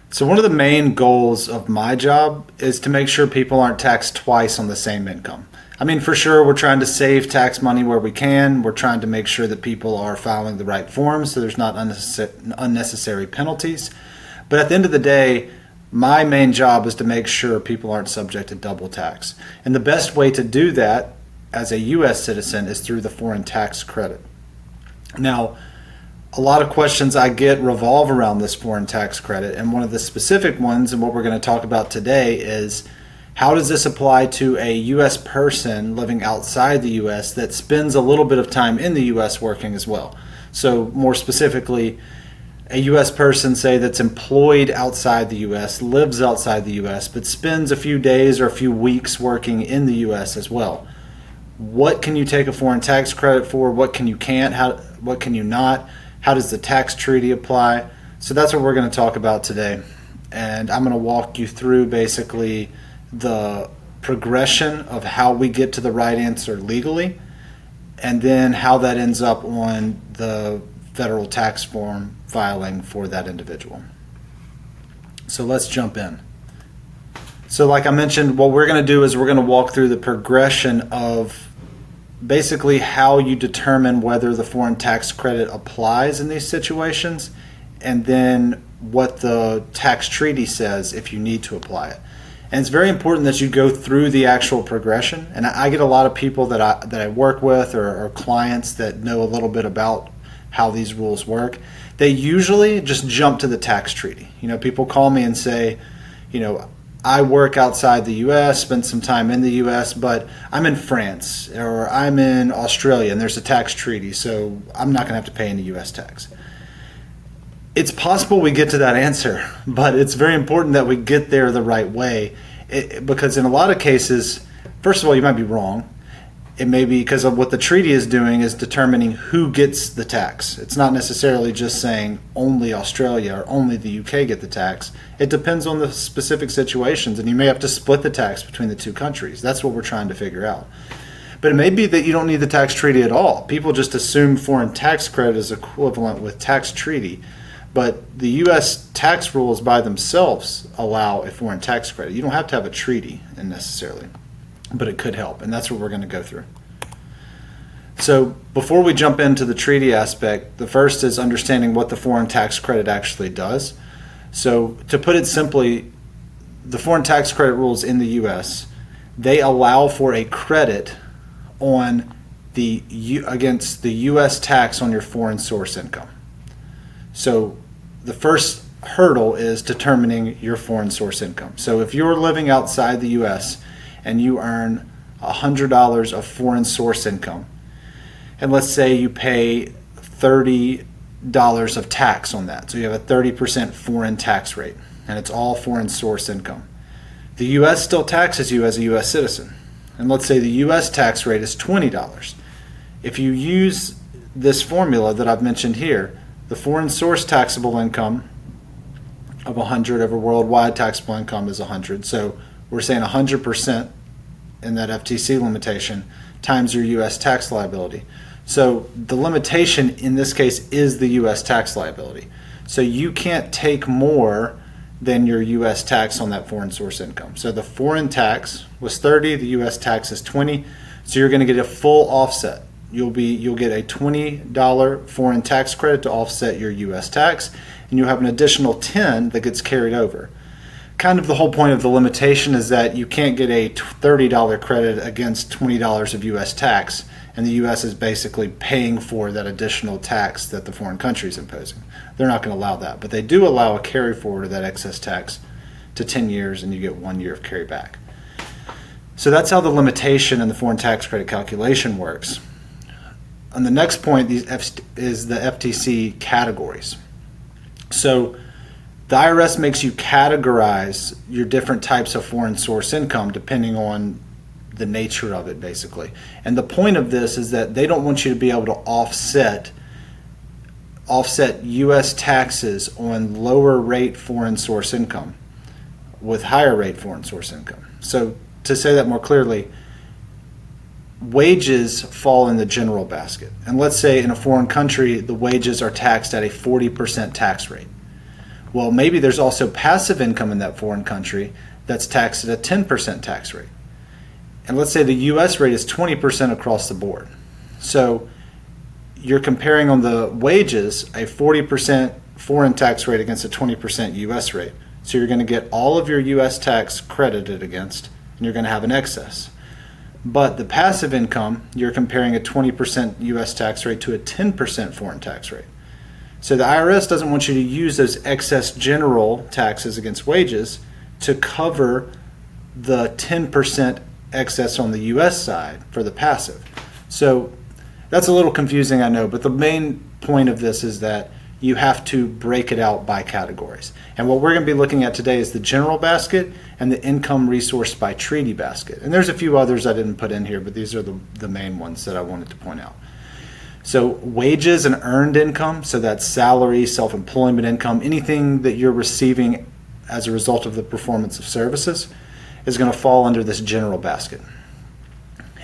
So one of the main goals of my job is to make sure people aren't taxed twice on the same income. I mean, for sure, we're trying to save tax money where we can. We're trying to make sure that people are filing the right forms so there's not unnecessary penalties. But at the end of the day, my main job is to make sure people aren't subject to double tax. And the best way to do that as a U.S. citizen is through the foreign tax credit. Now, a lot of questions I get revolve around this foreign tax credit, and one of the specific ones, and what we're going to talk about today, is how does this apply to a U.S. person living outside the U.S. that spends a little bit of time in the U.S. working as well? So more specifically, a U.S. person, say, that's employed outside the U.S., lives outside the U.S., but spends a few days or a few weeks working in the U.S. as well. What can you take a foreign tax credit for? What can you can't? What can you not? How does the tax treaty apply? So that's what we're going to talk about today. And I'm going to walk you through basically the progression of how we get to the right answer legally, and then how that ends up on the federal tax form filing for that individual. So let's jump in. So like I mentioned, what we're going to do is we're going to walk through the progression of basically how you determine whether the foreign tax credit applies in these situations, and then what the tax treaty says if you need to apply it. And it's very important that you go through the actual progression. And I get a lot of people that I work with, or clients that know a little bit about how these rules work. They usually just jump to the tax treaty. People call me and say, I work outside the U.S., spent some time in the U.S., but I'm in France or I'm in Australia and there's a tax treaty, so I'm not going to have to pay any U.S. tax. It's possible we get to that answer, but it's very important that we get there the right way, because in a lot of cases, first of all, you might be wrong. It may be because of what the treaty is doing is determining who gets the tax. It's not necessarily just saying only Australia or only the UK get the tax. It depends on the specific situations, and you may have to split the tax between the two countries. That's what we're trying to figure out. But it may be that you don't need the tax treaty at all. People just assume foreign tax credit is equivalent with tax treaty. But the U.S. tax rules by themselves allow a foreign tax credit. You don't have to have a treaty necessarily, but it could help, and that's what we're going to go through. So before we jump into the treaty aspect, the first is understanding what the foreign tax credit actually does. So to put it simply, the foreign tax credit rules in the U.S., they allow for a credit on against the U.S. tax on your foreign source income. So the first hurdle is determining your foreign source income. So if you're living outside the U.S. and you earn $100 of foreign source income, and let's say you pay $30 of tax on that. So you have a 30% foreign tax rate, and it's all foreign source income. The U.S. still taxes you as a U.S. citizen. And let's say the U.S. tax rate is $20. If you use this formula that I've mentioned here, the foreign source taxable income of 100 over worldwide taxable income is 100. So we're saying 100% in that FTC limitation times your U.S. tax liability. So the limitation in this case is the U.S. tax liability. So you can't take more than your U.S. tax on that foreign source income. So the foreign tax was 30, the U.S. tax is 20, so you're going to get a full offset. You'll get a $20 foreign tax credit to offset your U.S. tax, and you'll have an additional 10 that gets carried over. Kind of the whole point of the limitation is that you can't get a $30 credit against $20 of U.S. tax, and the U.S. is basically paying for that additional tax that the foreign country is imposing. They're not going to allow that, but they do allow a carry forward of that excess tax to 10 years, and you get 1 year of carry back. So that's how the limitation in the foreign tax credit calculation works. On the next point is the FTC categories. So the IRS makes you categorize your different types of foreign source income depending on the nature of it, basically. And the point of this is that they don't want you to be able to offset U.S. taxes on lower rate foreign source income with higher rate foreign source income. So to say that more clearly, wages fall in the general basket. And let's say in a foreign country, the wages are taxed at a 40% tax rate. Well, maybe there's also passive income in that foreign country that's taxed at a 10% tax rate. And let's say the US rate is 20% across the board. So you're comparing on the wages a 40% foreign tax rate against a 20% US rate. So you're going to get all of your US tax credited against, and you're going to have an excess. But the passive income, you're comparing a 20% US tax rate to a 10% foreign tax rate. So the IRS doesn't want you to use those excess general taxes against wages to cover the 10% excess on the US side for the passive. So that's a little confusing, I know, but the main point of this is that you have to break it out by categories. And what we're going to be looking at today is the general basket and the income resource by treaty basket. And there's a few others I didn't put in here, but these are the main ones that I wanted to point out. So wages and earned income, so that's salary, self-employment income, anything that you're receiving as a result of the performance of services is going to fall under this general basket.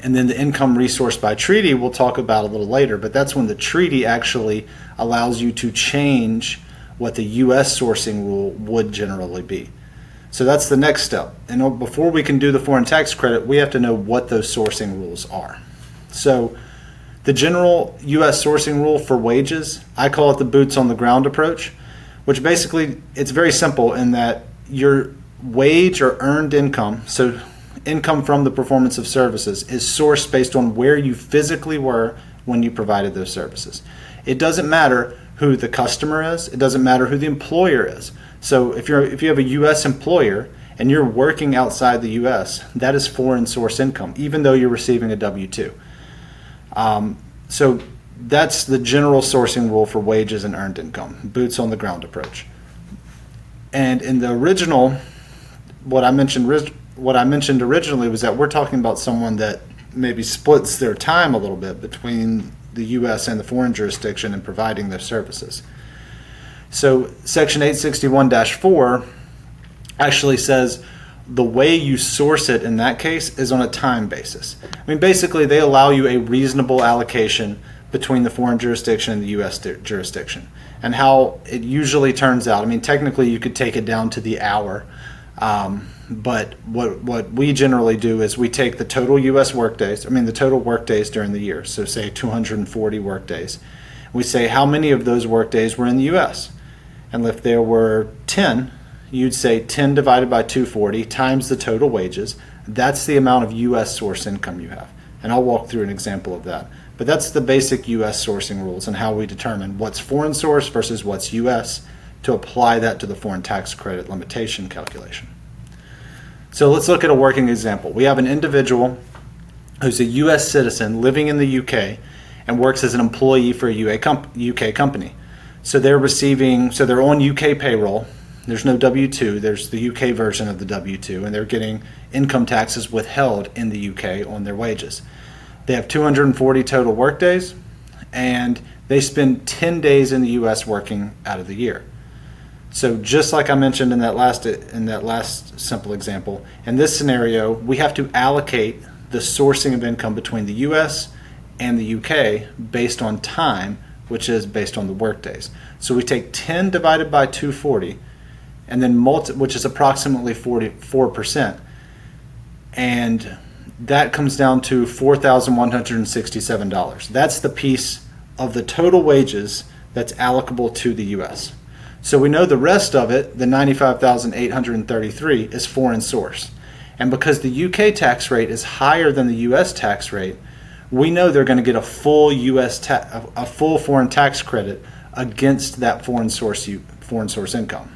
And then the income resource by treaty we'll talk about a little later, but that's when the treaty actually allows you to change what the U.S. sourcing rule would generally be. So that's the next step. And before we can do the foreign tax credit, we have to know what those sourcing rules are. So the general U.S. sourcing rule for wages, I call it the boots on the ground approach, which basically it's very simple in that your wage or earned income, so income from the performance of services, is sourced based on where you physically were when you provided those services. It doesn't matter who the customer is. It doesn't matter who the employer is. So if you have a U.S. employer and you're working outside the U.S., that is foreign source income, even though you're receiving a W-2. So that's the general sourcing rule for wages and earned income, boots on the ground approach. And in the original, what I mentioned originally was that we're talking about someone that maybe splits their time a little bit between the U.S. and the foreign jurisdiction in providing their services. So Section 861-4 actually says the way you source it in that case is on a time basis. I mean, basically, they allow you a reasonable allocation between the foreign jurisdiction and the U.S. jurisdiction. And how it usually turns out, I mean, technically you could take it down to the hour, but what we generally do is we take the total U.S. workdays, the total workdays during the year, so say 240 workdays. We say how many of those workdays were in the U.S. And if there were 10, you'd say 10 divided by 240 times the total wages. That's the amount of U.S. source income you have. And I'll walk through an example of that. But that's the basic U.S. sourcing rules and how we determine what's foreign source versus what's U.S. to apply that to the foreign tax credit limitation calculation. So let's look at a working example. We have an individual who's a U.S. citizen living in the U.K. and works as an employee for a UK company. So they're on UK payroll. There's no W-2. There's the UK version of the W-2, and they're getting income taxes withheld in the UK on their wages. They have 240 total work days, and they spend 10 days in the U.S. working out of the year. So just like I mentioned in that last simple example, in this scenario, we have to allocate the sourcing of income between the U.S. and the UK based on time, which is based on the work days. So we take 10 divided by 240, and then which is approximately 44%, and that comes down to $4,167. That's the piece of the total wages that's allocable to the U.S. So we know the rest of it, the $95,833, is foreign source. And because the UK tax rate is higher than the US tax rate, we know they're going to get a full full foreign tax credit against that foreign source income.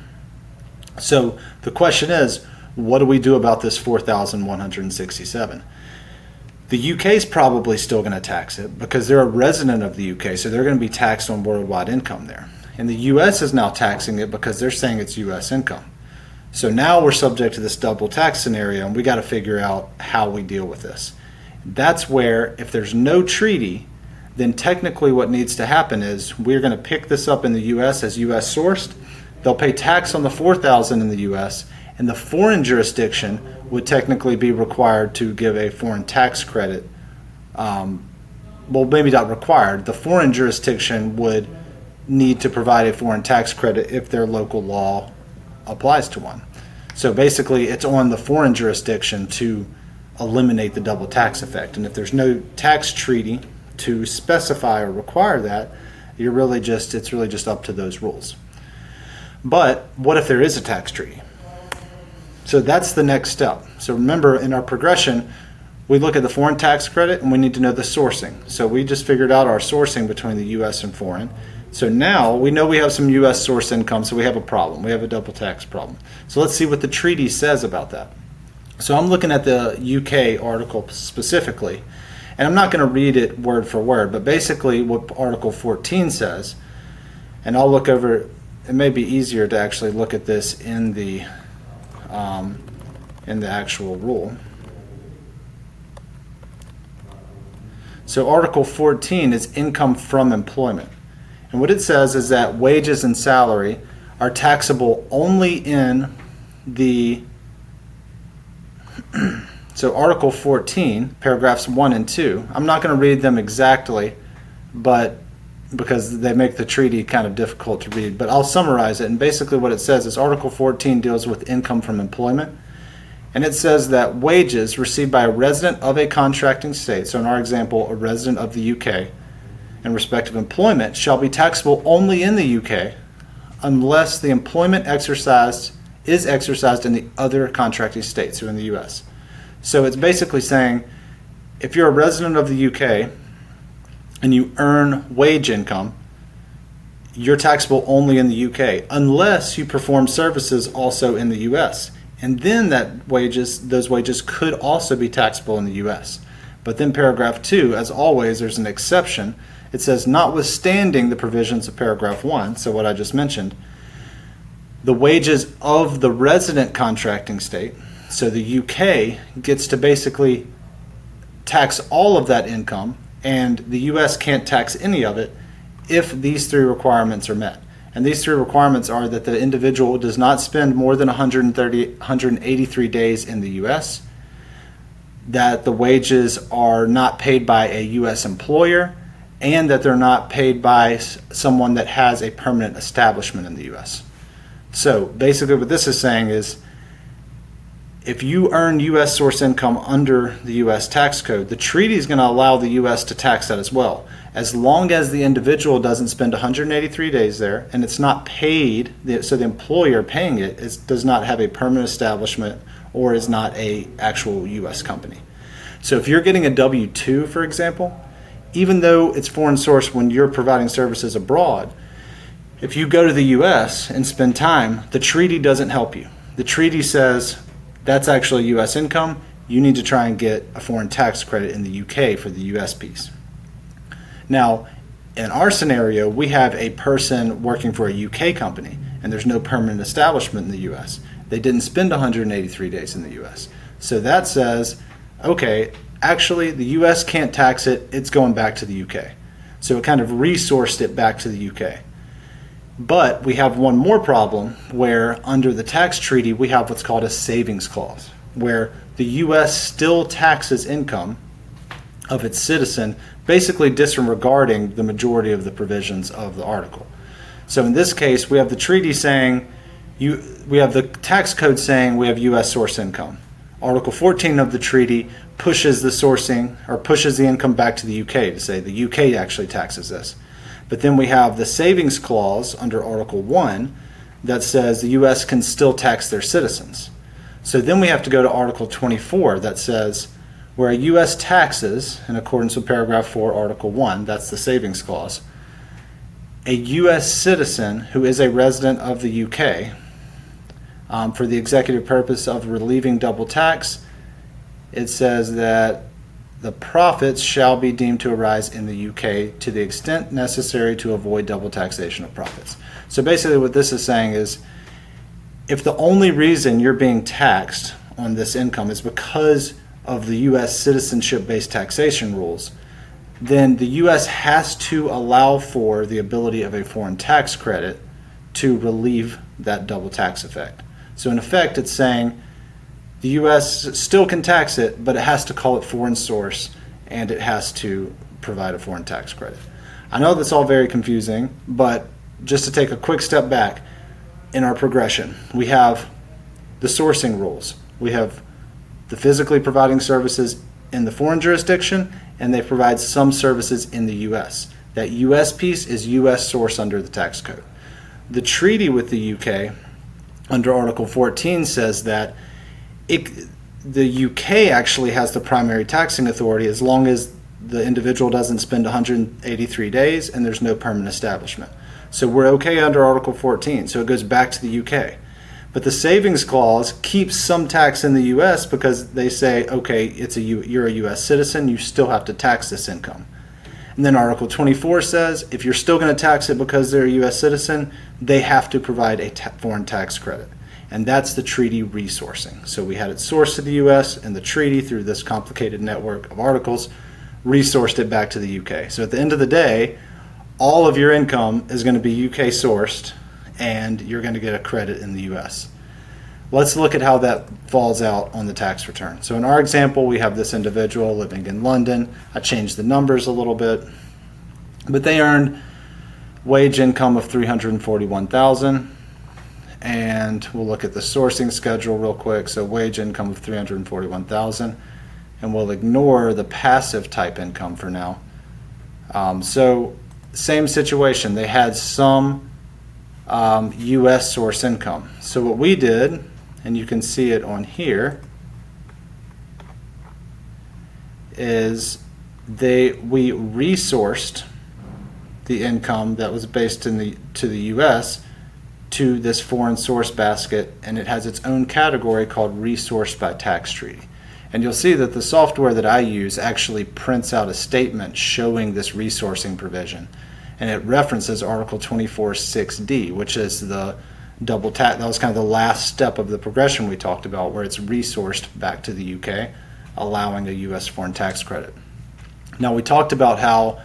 So the question is, what do we do about this $4,167? The UK is probably still going to tax it because they're a resident of the UK, so they're going to be taxed on worldwide income there. And the US is now taxing it because they're saying it's US income. So now we're subject to this double tax scenario, and we got to figure out how we deal with this. That's where, if there's no treaty, then technically what needs to happen is we're going to pick this up in the US as US sourced. They'll pay tax on the $4,000 in the US, and the foreign jurisdiction would technically be required to give a foreign tax credit. Well, maybe not required. The foreign jurisdiction would need to provide a foreign tax credit if their local law applies to one. So basically, it's on the foreign jurisdiction to eliminate the double tax effect. And if there's no tax treaty to specify or require that, it's really just up to those rules. But what if there is a tax treaty? So that's the next step. So remember, in our progression, we look at the foreign tax credit and we need to know the sourcing. So we just figured out our sourcing between the U.S. and foreign. So now we know we have some U.S. source income, so we have a problem. We have a double tax problem. So let's see what the treaty says about that. So I'm looking at the UK article specifically, and I'm not going to read it word for word, but basically what Article 14 says, and I'll look over, it may be easier to actually look at this in the actual rule. So Article 14 is income from employment. And what it says is that wages and salary are taxable only in the so Article 14, paragraphs 1 and 2, I'm not going to read them exactly, but because they make the treaty kind of difficult to read, but I'll summarize it. And basically what it says is Article 14 deals with income from employment. And it says that wages received by a resident of a contracting state, so in our example, a resident of the UK, in respect of employment, shall be taxable only in the UK unless the employment is exercised in the other contracting states, so in the US. So it's basically saying if you're a resident of the UK and you earn wage income, you're taxable only in the UK unless you perform services also in the US. And then those wages could also be taxable in the US. But then paragraph 2, as always, there's an exception. It says, notwithstanding the provisions of paragraph 1, so what I just mentioned, the wages of the resident contracting state, so the UK gets to basically tax all of that income, and the US can't tax any of it if these 3 requirements are met. And these 3 requirements are that the individual does not spend more than 183 days in the US, that the wages are not paid by a US employer, and that they're not paid by someone that has a permanent establishment in the US. So basically what this is saying is if you earn U.S. source income under the U.S. tax code, the treaty is going to allow the U.S. to tax that as well, as long as the individual doesn't spend 183 days there and it's not paid, so the employer paying it does not have a permanent establishment or is not a actual U.S. company. So if you're getting a W-2, for example, even though it's foreign source when you're providing services abroad, if you go to the U.S. and spend time, the treaty doesn't help you. The treaty says that's actually U.S. income. You need to try and get a foreign tax credit in the U.K. for the U.S. piece. Now, in our scenario, we have a person working for a U.K. company, and there's no permanent establishment in the U.S. They didn't spend 183 days in the U.S. So that says, okay, actually the U.S. can't tax it. It's going back to the U.K. So it kind of resourced it back to the U.K. But we have one more problem where under the tax treaty we have what's called a savings clause, where the U.S. still taxes income of its citizen, basically disregarding the majority of the provisions of the article. So in this case, we have the treaty saying, we have the tax code saying we have U.S. source income. Article 14 of the treaty pushes the sourcing, or pushes the income back to the U.K. to say the U.K. actually taxes this. But then we have the savings clause under Article 1 that says the U.S. can still tax their citizens. So then we have to go to Article 24 that says where a U.S. taxes, in accordance with paragraph 4, Article 1, that's the savings clause, a U.S. citizen who is a resident of the U.K. For the executive purpose of relieving double tax, it says that the profits shall be deemed to arise in the UK to the extent necessary to avoid double taxation of profits. So basically what this is saying is if the only reason you're being taxed on this income is because of the US citizenship-based taxation rules, then the US has to allow for the ability of a foreign tax credit to relieve that double tax effect. So in effect it's saying the U.S. still can tax it, but it has to call it foreign source, and it has to provide a foreign tax credit. I know that's all very confusing, but just to take a quick step back in our progression, we have the sourcing rules. We have the physically providing services in the foreign jurisdiction, and they provide some services in the U.S. That U.S. piece is U.S. source under the tax code. The treaty with the U.K. under Article 14 says that the U.K. actually has the primary taxing authority as long as the individual doesn't spend 183 days and there's no permanent establishment. So we're okay under Article 14, so it goes back to the U.K. But the savings clause keeps some tax in the U.S. because they say, okay, you're a U.S. citizen, you still have to tax this income. And then Article 24 says if you're still going to tax it because they're a U.S. citizen, they have to provide a foreign tax credit. And that's the treaty resourcing. So we had it sourced to the U.S. and the treaty through this complicated network of articles resourced it back to the U.K. So at the end of the day, all of your income is going to be U.K. sourced and you're going to get a credit in the U.S. Let's look at how that falls out on the tax return. So in our example, we have this individual living in London. I changed the numbers a little bit, but they earned wage income of $341,000. And we'll look at the sourcing schedule real quick. So wage income of $341,000, and we'll ignore the passive type income for now. So same situation. They had some U.S. source income. So what we did, and you can see it on here, is we resourced the income that was based to the U.S. to this foreign source basket, and it has its own category called resourced by tax treaty. And you'll see that the software that I use actually prints out a statement showing this resourcing provision, and it references Article 24(6)(d), which is the double tax. That was kind of the last step of the progression we talked about, where it's resourced back to the UK, allowing a U.S. foreign tax credit. Now, we talked about how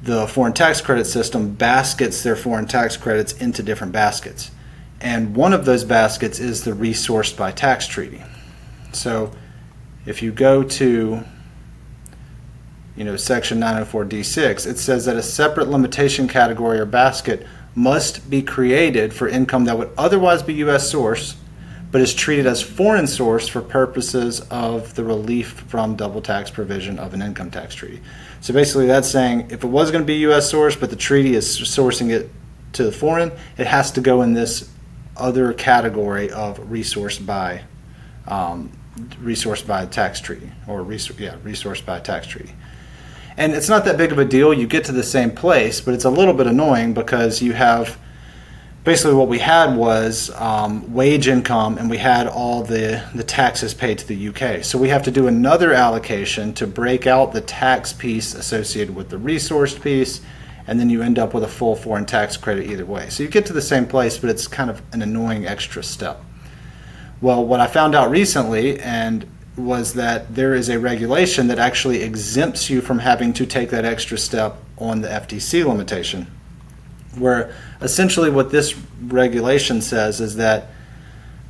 the foreign tax credit system baskets their foreign tax credits into different baskets, and one of those baskets is the resourced by tax treaty. So if you go to section 904D6, it says that a separate limitation category or basket must be created for income that would otherwise be U.S. source, but is treated as foreign source for purposes of the relief from double tax provision of an income tax treaty. So basically that's saying if it was going to be U.S. source, but the treaty is sourcing it to the foreign, it has to go in this other category of resourced by tax treaty, or resourced by tax treaty. And it's not that big of a deal. You get to the same place, but it's a little bit annoying because you have basically what we had was wage income, and we had all the taxes paid to the UK. So we have to do another allocation to break out the tax piece associated with the resourced piece, and then you end up with a full foreign tax credit either way. So you get to the same place, but it's kind of an annoying extra step. Well, what I found out recently was that there is a regulation that actually exempts you from having to take that extra step on the FTC limitation, where essentially what this regulation says is that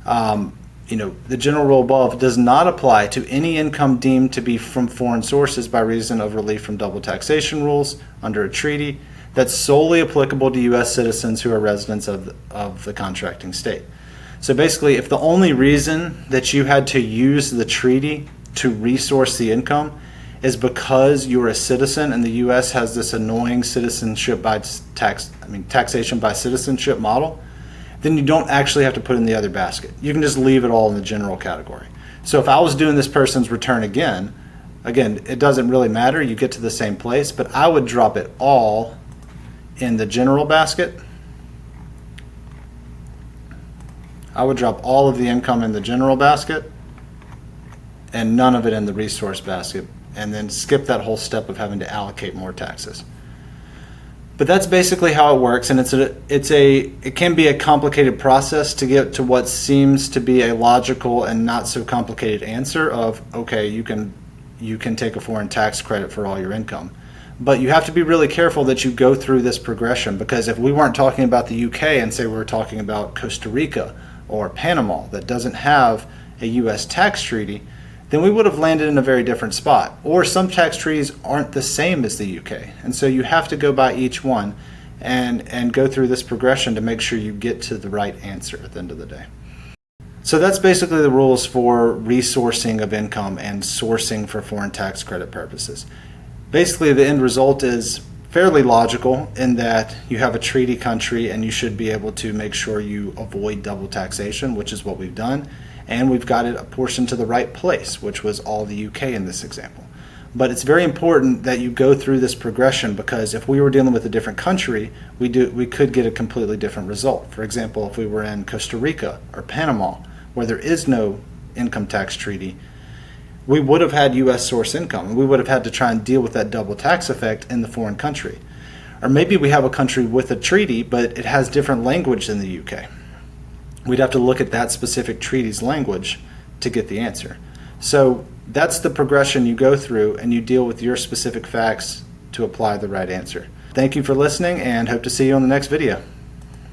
the general rule above does not apply to any income deemed to be from foreign sources by reason of relief from double taxation rules under a treaty that's solely applicable to U.S. citizens who are residents of the contracting state. So basically, if the only reason that you had to use the treaty to resource the income is because you're a citizen and the U.S. has this annoying taxation by citizenship model, then you don't actually have to put in the other basket. You can just leave it all in the general category. So if I was doing this person's return again, it doesn't really matter. You get to the same place, but I would drop it all in the general basket. I would drop all of the income in the general basket and none of it in the resource basket, and then skip that whole step of having to allocate more taxes. But that's basically how it works, and it can be a complicated process to get to what seems to be a logical and not so complicated answer of, okay, you can take a foreign tax credit for all your income. But you have to be really careful that you go through this progression, because if we weren't talking about the UK and say we were talking about Costa Rica or Panama that doesn't have a U.S. tax treaty, then we would have landed in a very different spot. Or some tax treaties aren't the same as the UK. And so you have to go by each one and go through this progression to make sure you get to the right answer at the end of the day. So that's basically the rules for resourcing of income and sourcing for foreign tax credit purposes. Basically, the end result is fairly logical in that you have a treaty country and you should be able to make sure you avoid double taxation, which is what we've done, and we've got it apportioned to the right place, which was all the UK in this example. But it's very important that you go through this progression, because if we were dealing with a different country, we could get a completely different result. For example, if we were in Costa Rica or Panama, where there is no income tax treaty, we would have had U.S. source income, and we would have had to try and deal with that double tax effect in the foreign country. Or maybe we have a country with a treaty, but it has different language than the UK. We'd have to look at that specific treaty's language to get the answer. So that's the progression you go through, and you deal with your specific facts to apply the right answer. Thank you for listening, and hope to see you on the next video.